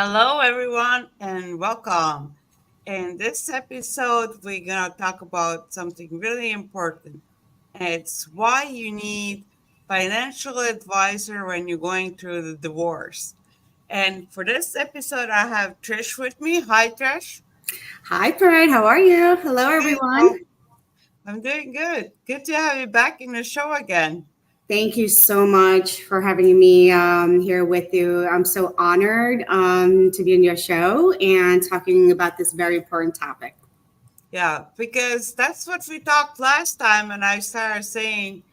Hello, everyone, and welcome. In this episode, we're going to talk about something really important. It's why you need financial advisor when you're going through the divorce. And for this episode, I have Trish with me. Hi, Trish. Hi, Pride. How are you? Hello, Hey, oh, everyone. I'm doing good. Good to have you back in the show again. Thank you so much for having me here with you. I'm so honored to be on your show and talking about this very important topic. Yeah, because that's what we talked last time, and I started saying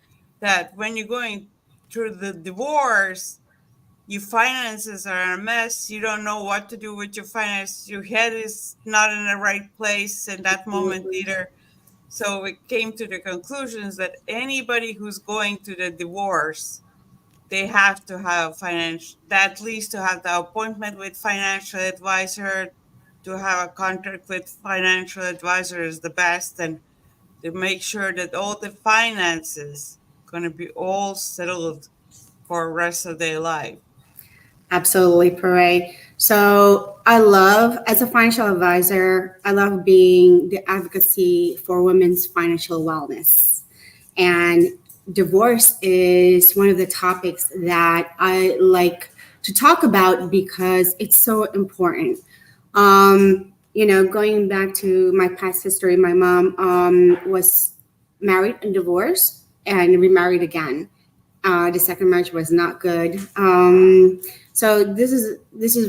that when you're going through the divorce, your finances are a mess. You don't know what to do with your finances. Your head is not in the right place in that moment Absolutely. either. So we came to the conclusions that anybody who's going to the divorce, they have to have at least to have the appointment with financial advisor, to have a contract with financial advisor is the best, and to make sure that all the finances going to be all settled for the rest of their life. Absolutely, Parade. So as a financial advisor, I love being the advocacy for women's financial wellness. And divorce is one of the topics that I like to talk about because it's so important. Going back to my past history, my mom was married and divorced and remarried again. The second marriage was not good. So this is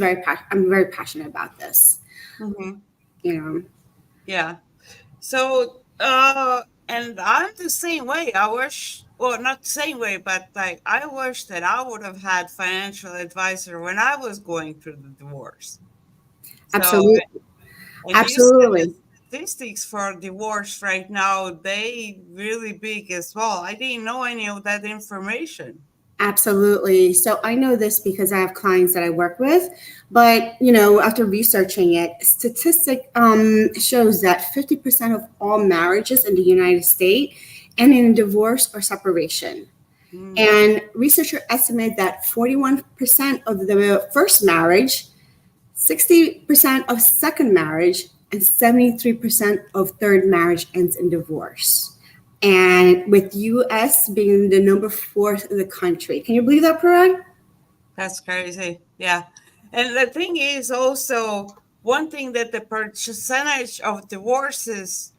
I'm very passionate about this. Hmm. You know, Yeah. So, and I'm the same way. I wish, well, not the same way, but like I wish that I would have had financial advisor when I was going through the divorce. So, absolutely, and you said the absolutely. statistics for divorce right now, they really big as well. I didn't know any of that information. Absolutely. So I know this because I have clients that I work with, but after researching it, statistic shows that 50% of all marriages in the United States end in divorce or separation. Mm. And researchers estimate that 41% of the first marriage, 60% of second marriage, and 73% of third marriage ends in divorce. And with US being the number fourth in the country. Can you believe that, Parag? That's crazy. Yeah. And the thing is also one thing that the percentage of divorces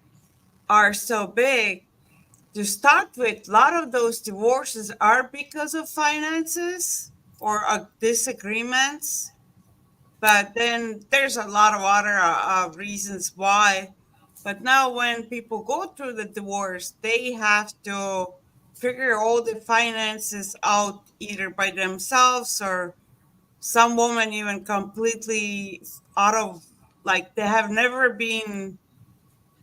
are so big to start with, a lot of those divorces are because of finances or disagreements. But then there's a lot of other reasons why. But now, when people go through the divorce, they have to figure all the finances out either by themselves or some women even completely out of, like, they have never been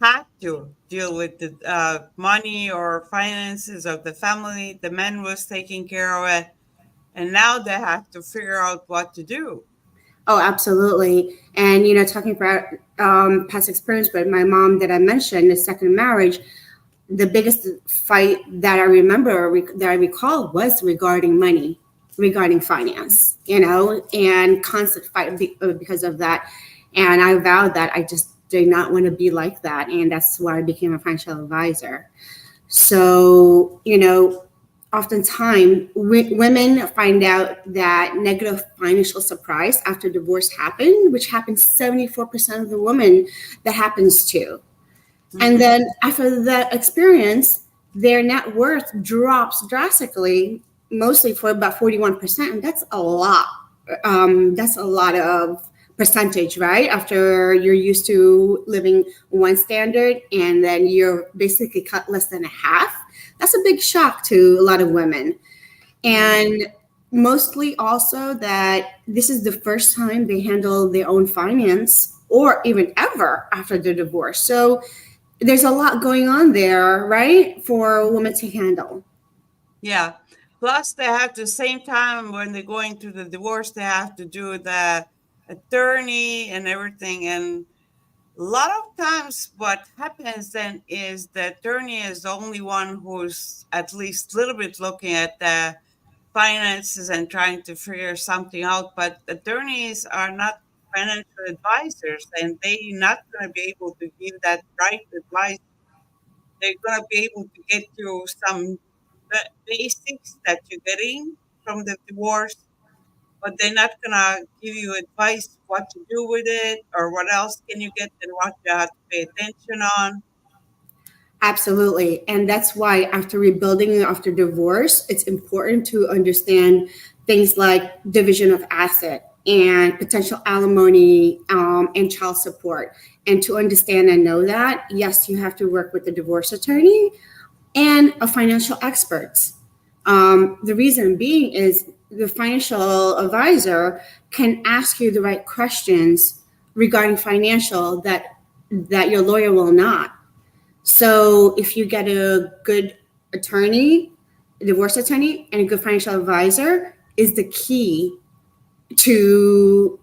had to deal with the money or finances of the family. The man was taking care of it, and now they have to figure out what to do. Oh, absolutely. And talking about past experience, but my mom that I mentioned, the second marriage, the biggest fight that I remember that I recall was regarding money, regarding finance, and constant fight because of that. And I vowed that I just did not want to be like that, and that's why I became a financial advisor. So, oftentimes women find out that negative financial surprise after divorce happened, which happens 74% of the women that happens to. And Hmm. then after that experience, their net worth drops drastically, mostly for about 41%. And that's a lot. That's a lot of percentage, right? After you're used to living one standard and then you're basically cut less than a half. That's a big shock to a lot of women. Hmm. And mostly also that this is the first time they handle their own finance or even ever after the divorce. So there's a lot going on there, right, for a woman to handle. Yeah. Plus, they have to same time when they're going through the divorce, they have to do the attorney and everything. And a lot of times, what happens then is the attorney is the only one who's at least a little bit looking at the finances and trying to figure something out. But attorneys are not financial advisors, and they're not going to be able to give that right advice. They're going to be able to get you some basics that you're getting from the divorce, but they're not going to give you advice what to do with it or what else can you get and what you have to pay attention on. Absolutely. And that's why after rebuilding after divorce, it's important to understand things like division of asset and potential alimony and child support. And to understand and know that, yes, you have to work with the divorce attorney and a financial expert. The reason being is the financial advisor can ask you the right questions regarding financial that your lawyer will not. So if you get a good attorney, a divorce attorney, and a good financial advisor is the key to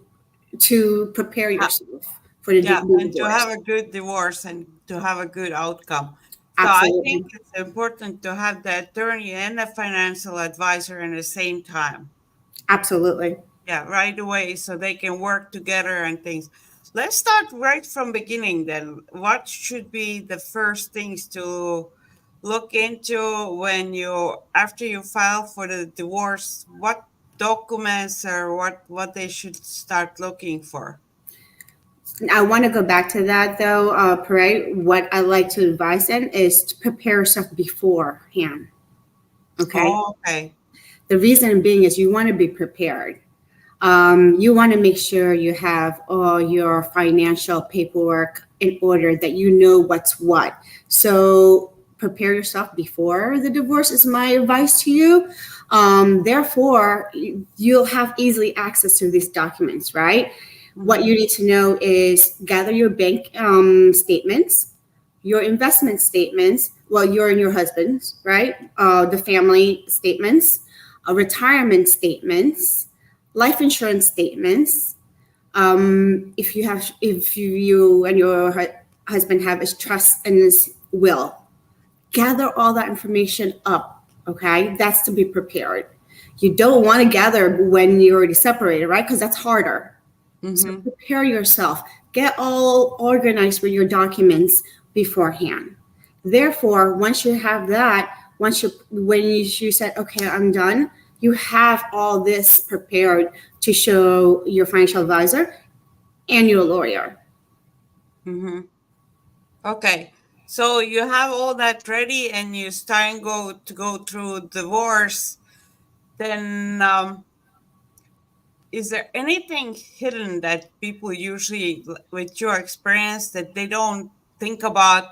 prepare Uh, yourself for the Yeah, new and to divorce. have a good divorce and to have a good outcome. So I think Absolutely. it's important to have the attorney and the financial advisor in the same time. Absolutely. Yeah, right away so they can work together and things. Let's start right from beginning then. What should be the first things to look into when you after you file for the divorce? What documents or what they should start looking for? I want to go back to that though, Parade. What I like to advise them is to prepare yourself beforehand. Okay. Oh, okay. The reason being is you want to be prepared. You want to make sure you have all your financial paperwork in order, that you know what's what. So prepare yourself before the divorce is my advice to you. Therefore, you'll have easily access to these documents, right? What Mm-hmm. you need to know is gather your bank statements, your investment statements. Well, you're and your husband's, right? The family statements, retirement statements, life insurance statements. If you and your husband have a trust and his will, gather all that information up. Okay, that's to be prepared. You don't want to gather when you're already separated, right? Because that's harder. So Mm-hmm. prepare yourself. Get all organized with your documents beforehand. Therefore, once you have that, when you said, okay, I'm done, you have all this prepared to show your financial advisor and your lawyer. Mm-hmm. Okay. So you have all that ready and you start go through divorce, then is there anything hidden that people usually, with your experience, that think about,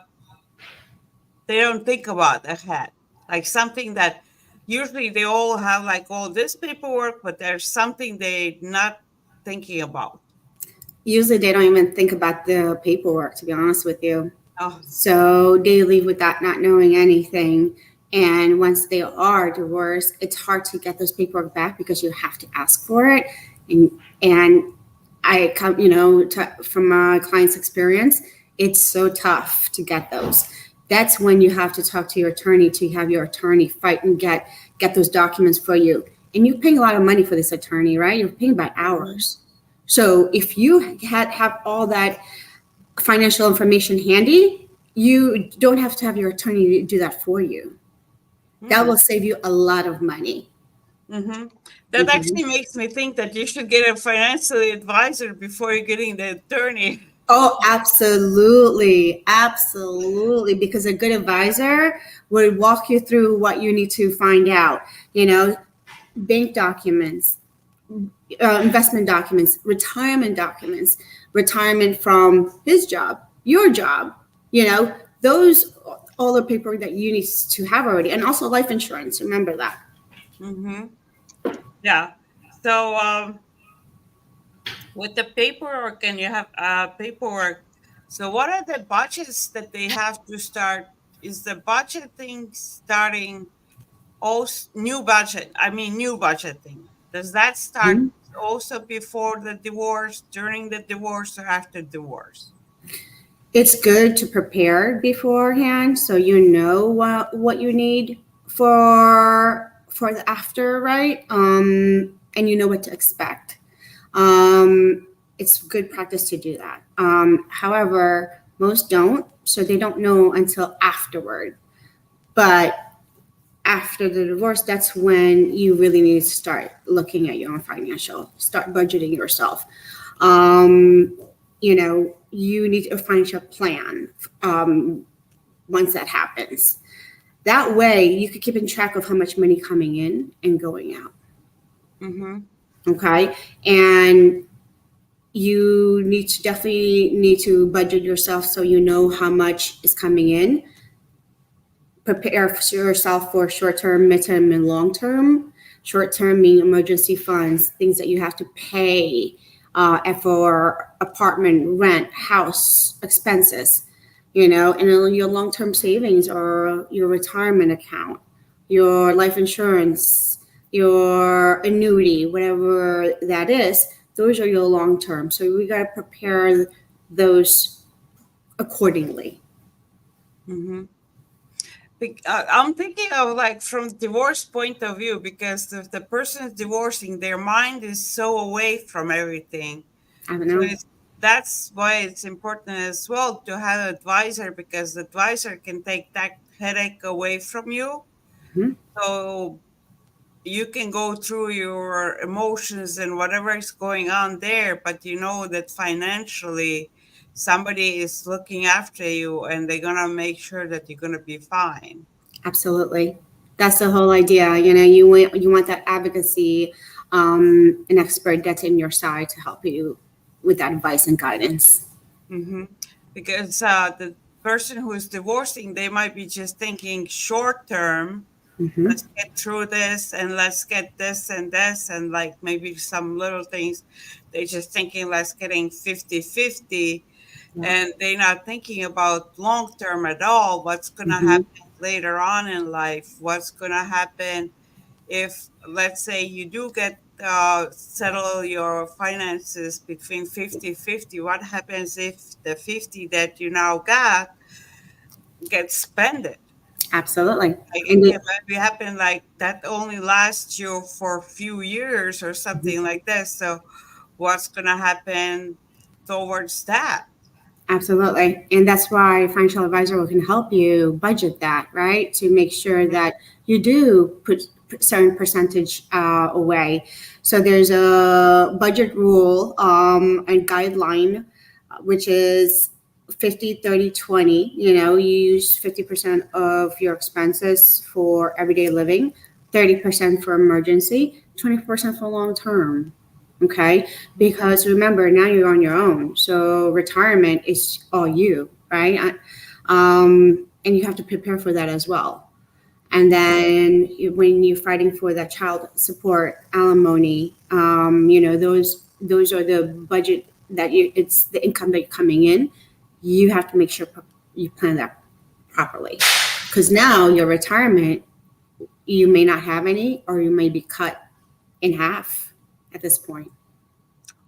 they don't think about ahead? Like something that usually they all have like all this paperwork, but there's something they not thinking about. Usually, they don't even think about the paperwork, to be honest with you. Oh, So they leave with that not knowing anything. And once they are divorced, it's hard to get those paperwork back because you have to ask for it. And I come, from my client's experience, it's so tough to get those. That's when you have to talk to your attorney to have your attorney fight and get those documents for you. And you're paying a lot of money for this attorney, right? You're paying by mhm, hours. So if you have all that financial information handy, you don't have to have your attorney do that for you. That hmm, will save you a lot of money. hmm. That Mhm. actually makes me think that you should get a financial advisor before you're getting the attorney. Oh, absolutely. Absolutely. Because a good advisor would walk you through what you need to find out, you know, bank documents, investment documents, retirement from his job, your job, those all the paperwork that you need to have already, and also life insurance. Remember that. Hmm. Yeah. So with the paperwork, and you have paperwork. So what are the budgets that they have to start? Is the budgeting starting also new budget? I mean, new budgeting. Does that start Mhm. also before the divorce, during the divorce, or after divorce? It's good to prepare beforehand so you know what you need for the after, right? And you know what to expect. Um, it's good practice to do that. However, most don't, so they don't know until afterward. But after the divorce, that's when you really need to start looking at your own financial, start budgeting yourself. Um, you need a financial plan once that happens. That way, you could keep in track of how much money coming in and going out. Mm-hmm. Okay, and you definitely need to budget yourself so you know how much is coming in. Prepare yourself for short term, mid-term, and long term. Short term meaning emergency funds, things that you have to pay for apartment, rent, house expenses, and then your long term savings or your retirement account, your life insurance, your annuity, whatever that is. Those are your long term. So we got to prepare those accordingly. Mm-hmm. I'm thinking of like from divorce point of view, because if the person is divorcing, their mind is so away from everything. I don't So know. that's why it's important as well to have an advisor, because the advisor can take that headache away from you. Mhm. So you can go through your emotions and whatever is going on there, but you know that financially somebody is looking after you and they're going to make sure that you're going to be fine. Absolutely. That's the whole idea. You want that advocacy, an expert that's in your side to help you with that advice and guidance. Hmm. Because the person who is divorcing, they might be just thinking short term, Hmm. let's get through this and let's get this and like maybe some little things. They're just thinking let's getting 50-50, Yeah. and they're not thinking about long term at all. What's going to Hmm. happen later on in life? What's going to happen if, let's say, you do get settle your finances between 50-50? What happens if the 50 that you now got gets spent? Absolutely. Like And it can maybe happen like that only lasts you for a few years or something like this. So what's going to happen towards that? absolutely. And that's why a financial advisor can help you budget that, right? To make sure Mhm. that you do put certain percentage away. So there's a budget rule and guideline, which is 50-30-20. You use 50% of your expenses for everyday living, 30% for emergency, 20% for long term. Okay, because remember now you're on your own, so retirement is all you, right? And you have to prepare for that as well. And then when you're fighting for that child support, alimony, those are the budget that it's the income that you're coming in. You have to make sure you plan that properly, because now your retirement, you may not have any, or you may be cut in half at this point.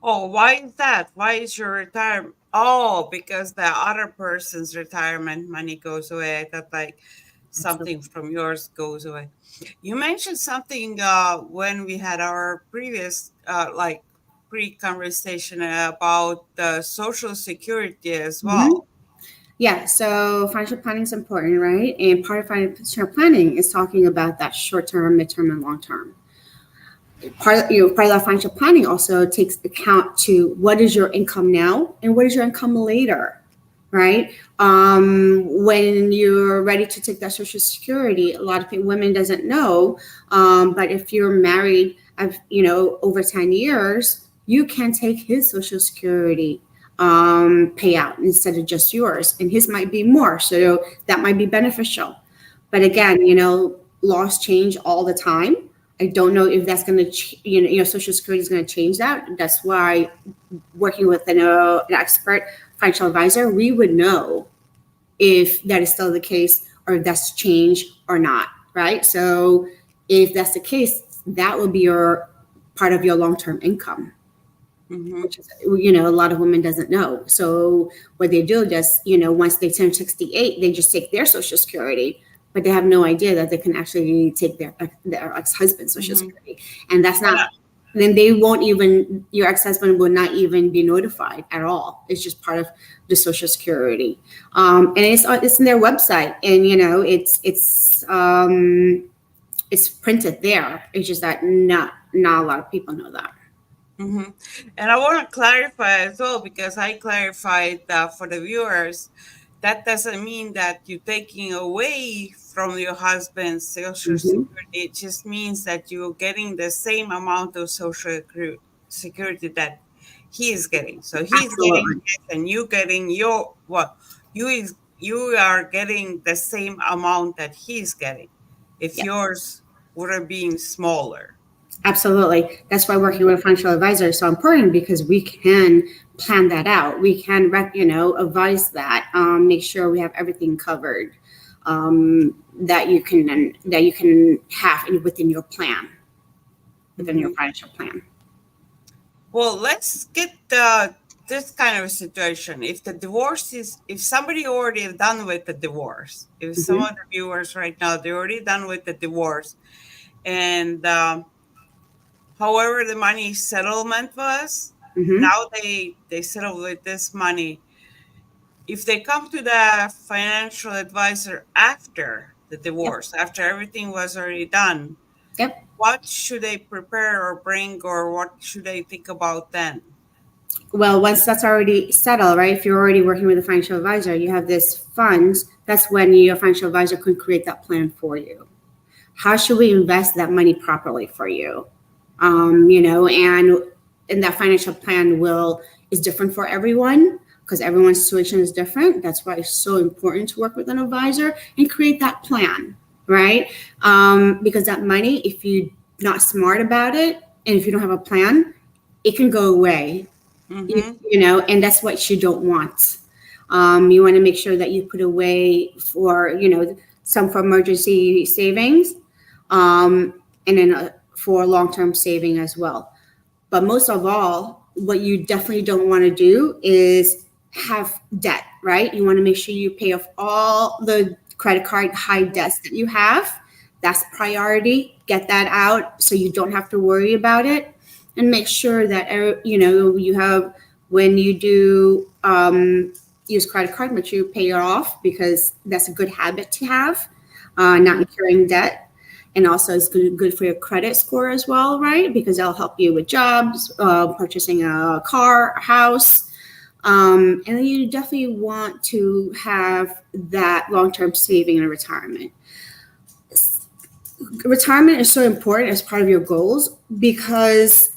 Oh, why is that? Why is your retirement? Oh, because the other person's retirement money goes away. I thought like something Absolutely. from yours goes away. You mentioned something when we had our previous like pre-conversation about the social security as Mhm. well. Yeah, so financial planning is important, right? And part of financial planning is talking about that short term, midterm, and long term. Part of that financial planning also takes account to what is your income now and what is your income later, right? When you're ready to take that Social Security, a lot of women doesn't know, but if you're married, over 10 years, you can take his Social Security payout instead of just yours, and his might be more, so that might be beneficial. But again, laws change all the time. I don't know if that's going to, Social Security is going to change that. That's why working with an expert financial advisor, we would know if that is still the case or if that's changed or not, right? So if that's the case, that will be your part of your long-term income, Mm-hmm. which is, a lot of women doesn't know. So what they do just, once they turn 68, they just take their Social Security, but they have no idea that they can actually take their ex-husband's Social Mm-hmm. Security. And that's And not then they won't even, your ex-husband will not even be notified at all. It's just part of the Social Security, and it's in their website, and it's printed there. It's just that not a lot of people know that. Hmm. And I want to clarify as well, because I clarified that for the viewers, that doesn't mean that you're taking away from your husband's social Hmm. security. It just means that you're getting the same amount of security that he is getting. So he's getting Absolutely. this, and you getting your what you are getting the same amount that he's getting. If Yeah. yours would have been smaller. Absolutely. That's why working with a financial advisor is so important, because we can plan that out. We can, advise that, make sure we have everything covered, that you can have within your plan, within your Mhm. financial plan. Well, let's get this kind of a situation. If somebody already done with the divorce, if some Hmm. of the viewers right now, they're already done with the divorce, and however the money settlement was, Hmm. now they settle with this money. If they come to the financial advisor after the Yep. divorce, after everything was already done, Yep. what should they prepare or bring, or what should they think about then? Well, once that's already settled, right? If you're already working with a financial advisor, you have this funds. That's when your financial advisor can create that plan for you. How should we invest that money properly for you? And that financial plan will is different for everyone, because everyone's situation is different. That's why it's so important to work with an advisor and create that plan, right? Because that money, if you're not smart about it and if you don't have a plan, it can go away. Mm-hmm. And that's what you don't want. You want to make sure that you put away for, some for emergency savings, and then for long-term saving as well. But most of all, what you definitely don't want to do is have debt, right? You want to make sure you pay off all the credit card high debts that you have. That's priority. Get that out so you don't have to worry about it, and make sure that you have, when you do use credit card, make sure you pay it off, because that's a good habit to have, not incurring debt. And also it's good for your credit score as well, right? Because that'll help you with jobs, purchasing a car, a house. And then you definitely want to have that long-term saving in retirement. Retirement is so important as part of your goals, because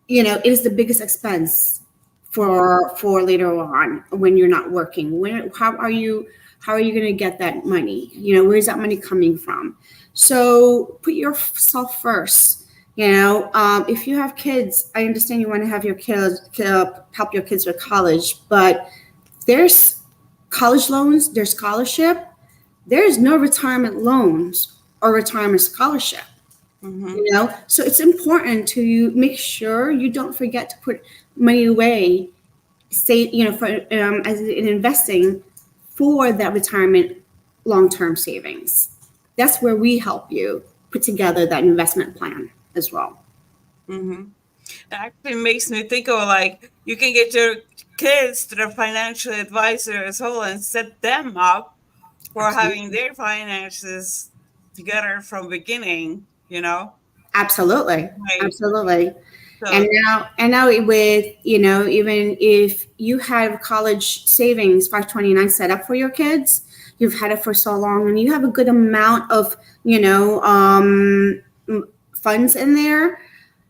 it is the biggest expense for later on when you're not working. How are you going to get that money? Where's that money coming from? So put yourself first. If you have kids, I understand you want to have your kids help your kids with college, but there's college loans, there's scholarship. There's no retirement loans or retirement scholarship. Mm-hmm. So it's important to make sure you don't forget to put money away, say, for as in investing for that retirement long-term savings. That's where we help you put together that investment plan as well. Mm-hmm. It actually makes me think of, like, you can get your kids to the financial advisor as well and set them up for having Absolutely. their finances together from beginning, you know? Absolutely. Right. Absolutely. And So, now with, even if you have college savings 529 set up for your kids, you've had it for so long and you have a good amount of, funds in there.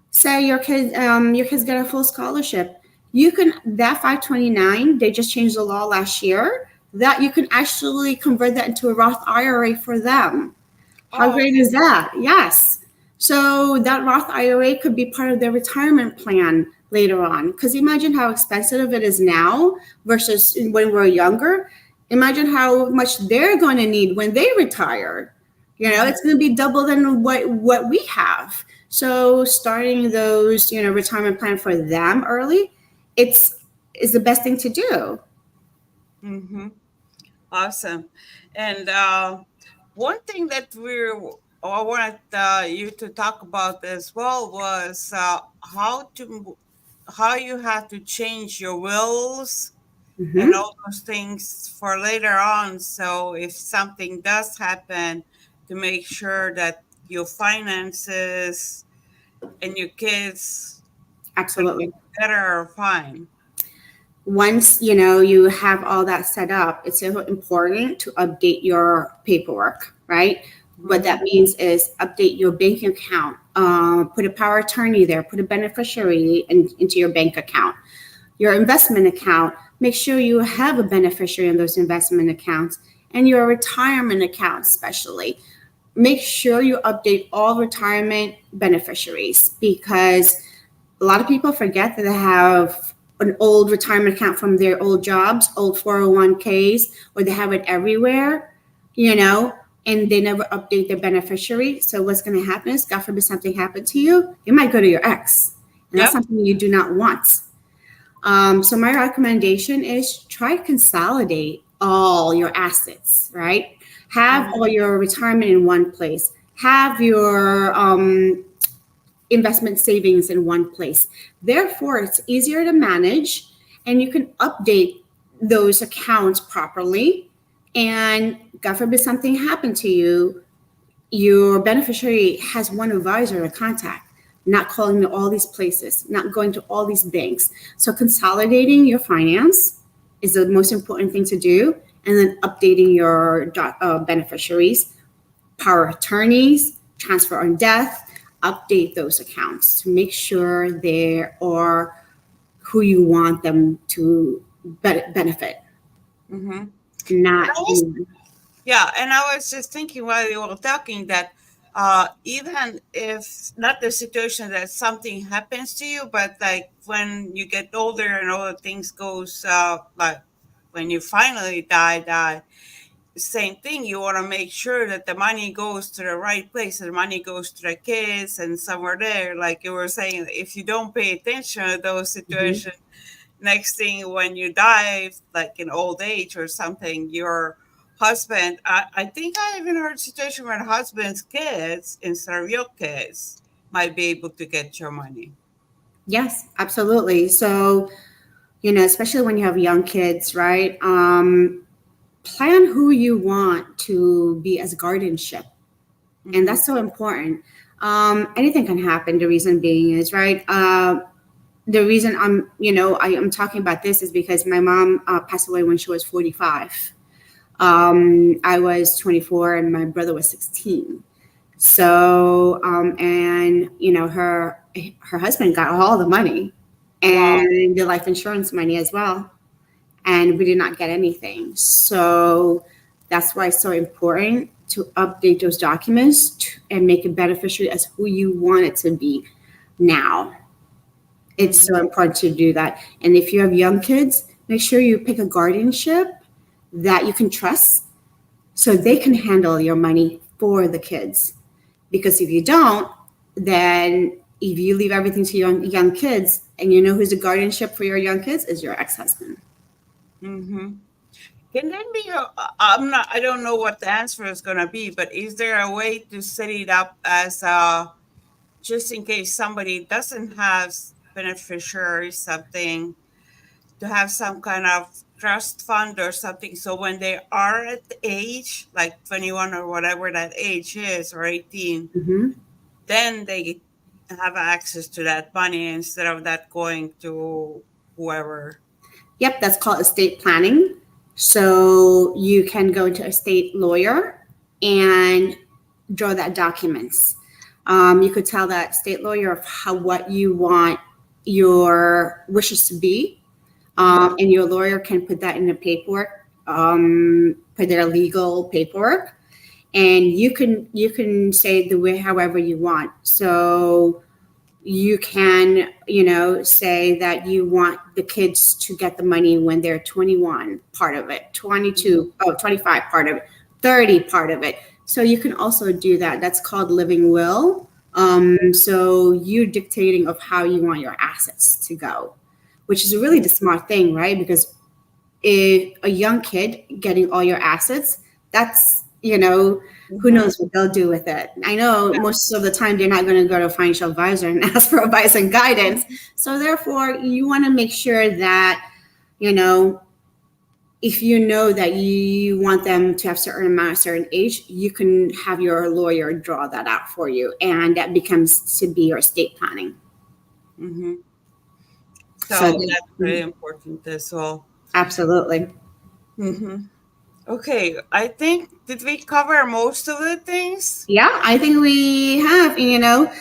Say your kids get a full scholarship. You can, that 529, they just changed the law last year, that you can actually convert that into a Roth IRA for them. How oh, great is that? Yes. So that Roth IRA could be part of their retirement plan later on. Because imagine how expensive it is now versus when we're younger. Imagine how much they're going to need when they retire. okay. It's going to be double than what we have. So starting those, retirement plan for them early, it's is the best thing to do. Mm-hmm. Awesome. And one thing that I wanted you to talk about as well was how you have to change your wills and Hmm. all those things for later on. So if something does happen, to make sure that your finances and your kids gonna be Absolutely. better or fine. Once you have all that set up, it's so important to update your paperwork, right? What Mm-hmm. that means is update your bank account, put a power attorney there, put a beneficiary into your bank account. Your investment account, make sure you have a beneficiary in those investment accounts, and your retirement account especially. Make sure you update all retirement beneficiaries, because a lot of people forget that they have an old retirement account from their old jobs, old 401ks, or they have it everywhere, you know, and they never update their beneficiary. So what's going to happen is, God forbid something happened to you, it might go to your ex, and that's Yep. something you do not want. So my recommendation is try to consolidate all your assets, right? Have all Mm-hmm. your retirement in one place. Have your investment savings in one place. Therefore, it's easier to manage, and you can update those accounts properly. And God forbid something happened to you, your beneficiary has one advisor to contact, not calling to all these places, not going to all these banks. So consolidating your finance is the most important thing to do, and then updating your beneficiaries, power of attorneys, transfer on death, update those accounts to make sure they are who you want them to benefit, Mm-hmm. not anyone. Yeah, and I was just thinking while you were talking that even if not the situation that something happens to you, but like when you get older and all the things goes like when you finally die, same thing. You want to make sure that the money goes to the right place, and the money goes to the kids and somewhere there. Like you were saying, if you don't pay attention to those Mhm. situations, next thing when you die, like in old age or something, your husband, I think I even heard a situation where husband's kids instead of your kids might be able to get your money. Yes, absolutely. So, especially when you have young kids, right? Plan who you want to be as guardianship, and Mm-hmm. that's so important. Anything can happen. The reason being is, right. The reason I'm talking about this is because my mom passed away when she was 45. I was 24 and my brother was 16. So, and her husband got all the money Wow. and the life insurance money as well, and we did not get anything. So that's why it's so important to update those documents and make it beneficiary as who you want it to be now. It's so Mm-hmm. important to do that. And if you have young kids, make sure you pick a guardianship that you can trust, so they can handle your money for the kids. Because if you don't, then if you leave everything to young kids, and you know who's the guardianship for your young kids is your ex-husband. Mm-hmm. Can there be a, I'm not, I don't know what the answer is going to be, but is there a way to set it up as just in case somebody doesn't have beneficiary something, to have some kind of trust fund or something, so when they are at the age like 21 or whatever that age is, or 18, Hmm. then they have access to that money instead of that going to whoever. Yep, that's called estate planning. So you can go to a state lawyer and draw that documents. You could tell that state lawyer of what you want your wishes to be, Mm-hmm. and your lawyer can put that in the paperwork, put their legal paperwork, and you can say the way however you want. So you can say that you want the kids to get the money when they're 21, part of it, 22, 25, part of it, 30, part of it. So you can also do that. That's called living will. So you dictating of how you want your assets to go, which is really the smart thing, right? Because if a young kid getting all your assets, that's you know, who Mm-hmm. knows what they'll do with it. I know most of the time they're not going to go to a financial advisor and ask for advice and guidance. So therefore, you want to make sure that, you know, if you know that you want them to have certain amount, a certain age, you can have your lawyer draw that out for you, and that becomes to be your estate planning. Mm-hmm. So So that's very important as well. absolutely. Mm-hmm. Okay, I think did we cover most of the things? Yeah, I think we have, you know,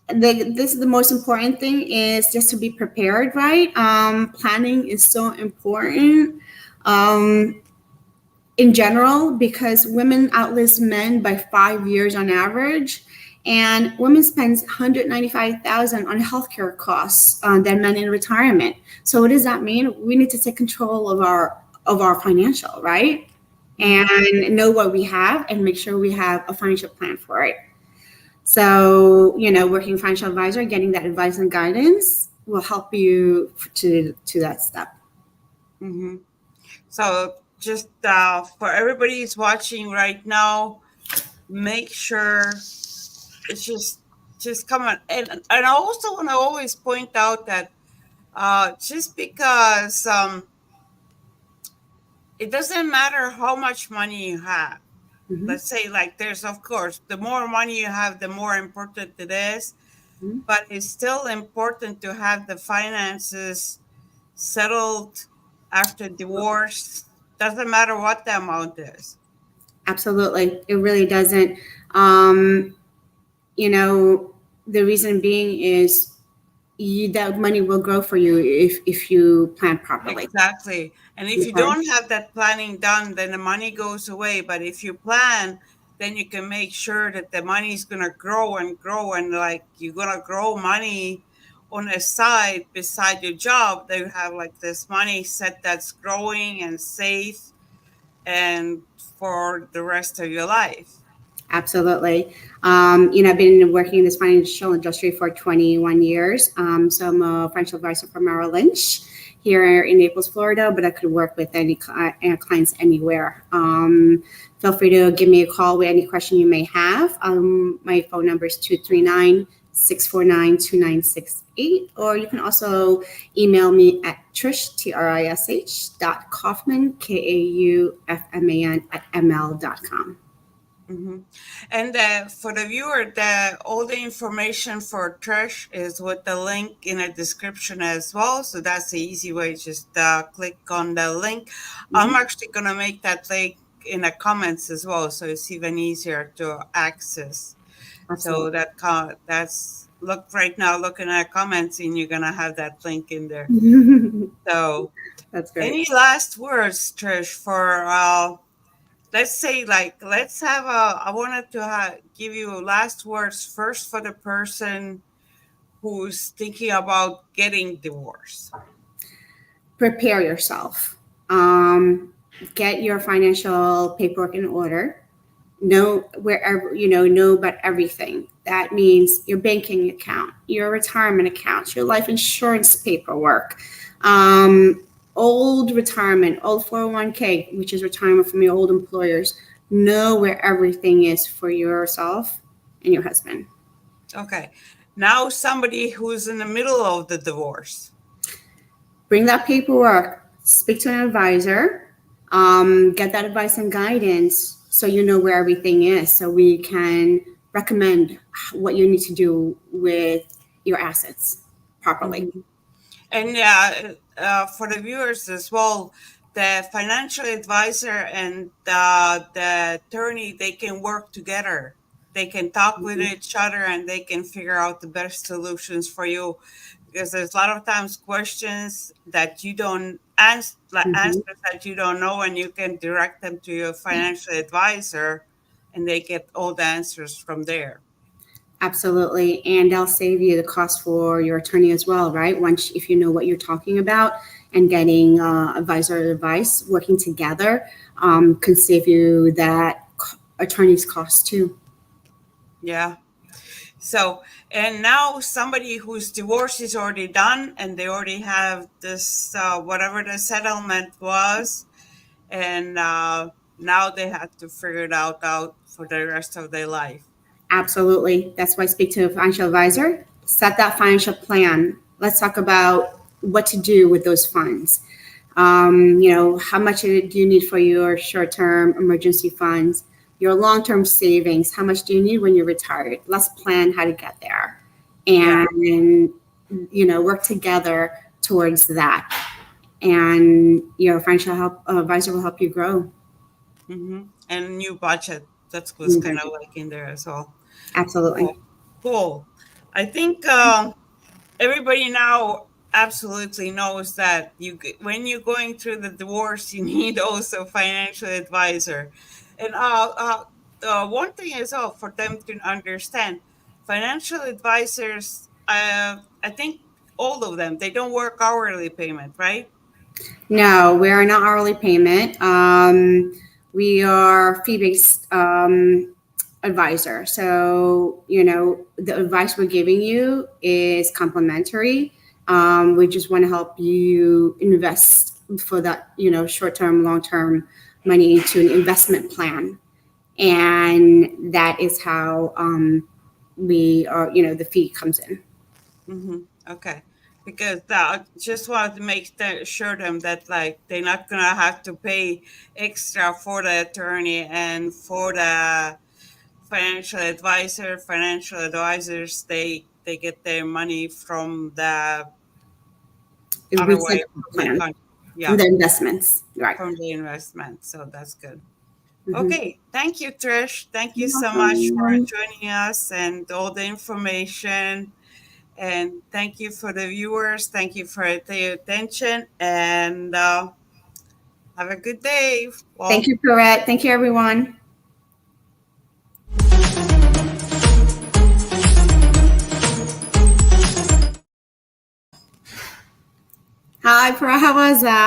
this is the most important thing is just to be prepared, right? Planning is so important. Um, in general, because women outlive men by 5 years on average, and women spend 195,000 on healthcare costs than men in retirement. So what does that mean? We need to take control of our financial, right? Mm-hmm. And know what we have and make sure we have a financial plan for it. So, you know, working financial advisor, getting that advice and guidance will help you to that step. Mm-hmm. So just for everybody who's watching right now, make sure it's just come on. And I also want to always point out that just because it doesn't matter how much money you have. Mhm. Let's say like there's of course the more money you have, the more important it is. Mhm. But it's still important to have the finances settled after divorce. Doesn't matter what the amount is. Absolutely. It really doesn't. Um, you know, the reason being is that money will grow for you if you plan properly. Exactly. And if you Okay. don't have that planning done, then the money goes away. But if you plan, then you can make sure that the money is going to grow and grow. And like you're going to grow money on a side beside your job. That you have like this money set that's growing and safe and for the rest of your life. Absolutely. You know, I've been working in this financial industry for 21 years. So I'm a financial advisor for Merrill Lynch here in Naples, Florida, but I could work with any clients anywhere. Feel free to give me a call with any question you may have. My phone number is 239-649-2968, or you can also email me at Trish, Trish, .Kaufman, Kaufman, at ml.com. Hmm. And for the viewer, all the information for Trish is with the link in the description as well. So that's the easy way. Just click on the link. I'm Mhm. actually gonna make that link in the comments as well, so it's even easier to access. So Absolutely. that's look right now. Looking at comments, and you're gonna have that link in there. So, That's great. any last words, Trish, for let's say like let's have a I wanted to give you last words first for the person who's thinking about getting divorced. Prepare yourself. Um, get your financial paperwork in order. Know wherever know about everything. That means your banking account, your retirement accounts, your life insurance paperwork, um, old retirement, old 401k, which is retirement from your old employers. Know where everything is for yourself and your husband. Okay, now somebody who's in the middle of the divorce. Bring that paperwork, speak to an advisor, get that advice and guidance so you know where everything is, so we can recommend what you need to do with your assets properly. Mhm. And for the viewers as well, the financial advisor and the attorney, they can work together. They can talk with Mhm. each other and they can figure out the best solutions for you. Because there's a lot of times questions that you don't answer, like Mhm. answers that you don't know, and you can direct them to your financial advisor, and they get all the answers from there. Absolutely, and they'll save you the cost for your attorney as well, right? Once if you know what you're talking about and getting advisor advice, working together can save you that attorney's cost too. Yeah. So, and now somebody whose divorce is already done and they already have this, whatever the settlement was, and Now they have to figure it out for the rest of their life. Absolutely. That's why I speak to a financial advisor. Set that financial plan. Let's talk about what to do with those funds. How much do you need for your short-term emergency funds, your long-term savings? How much do you need when you're retired? Let's plan how to get there, Yeah. and work together towards that. And your financial help advisor will help you grow. And new budget. That was kind of like in there as well. Absolutely. Cool. Cool. I think everybody now absolutely knows that when you're going through the divorce, you need also financial advisor. And one thing is, for them to understand, financial advisors. I think all of them, they don't work hourly payment, right? No, we are not hourly payment. We are fee-based advisor. So, the advice we're giving you is complimentary. We just want to help you invest for that, short-term, long-term money into an investment plan. And that is how we are, the fee comes in. Okay. Because that just wanted to make sure them that like they're not gonna have to pay extra for the attorney and for the financial advisors, they get their money from the other way, Retirement from the plan country. from Yeah, the investments. Right. from the investment. So that's good. Mm-hmm. Okay, thank you, Trish. Thank you You're so much for welcome. joining us and all the information. And thank you for the viewers. Thank you for the attention. And have a good day. Thank Well, you, Corette. Thank you, everyone. Hi, Pro. How was that?